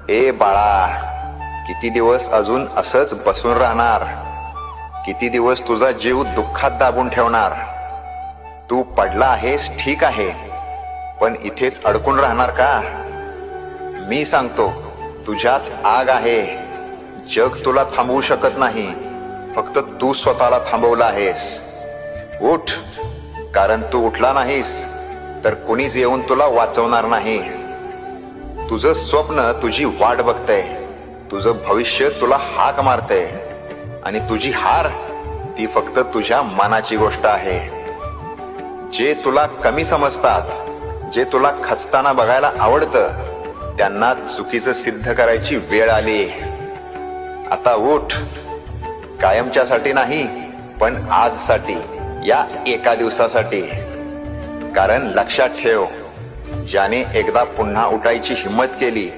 ए बाळा, किती दिवस अजून असंच बसून राहणार? किती दिवस तुझा जीव दुःखात दाबून ठेवणार? तू पडला आहेस ठीक आहे, पण इथेच अडकून राहणार का? मी सांगतो, तुझ्यात आग आहे. जग तुला थांबवू शकत नाही, फक्त तू स्वतःला थांबवला आहेस. उठ, कारण तू उठला नाहीस तर कुणीच येऊन तुला वाचवणार नाही. तुझं स्वप्न तुझी वाट बघतंय, तुझं भविष्य तुला हाक मारतंय, आणि तुझी हार ती फक्त तुझ्या मनाची गोष्ट आहे. जे तुला कमी समजतात, जे तुला खचताना बघायला आवडतं, त्यांना चुकीचं सिद्ध करायची वेळ आली. आता उठ, कायमच्यासाठी नाही पण आजसाठी, या एका दिवसासाठी. कारण लक्षात ठेव, ज्याने एकदा पुन्हा उठायची हिम्मत केली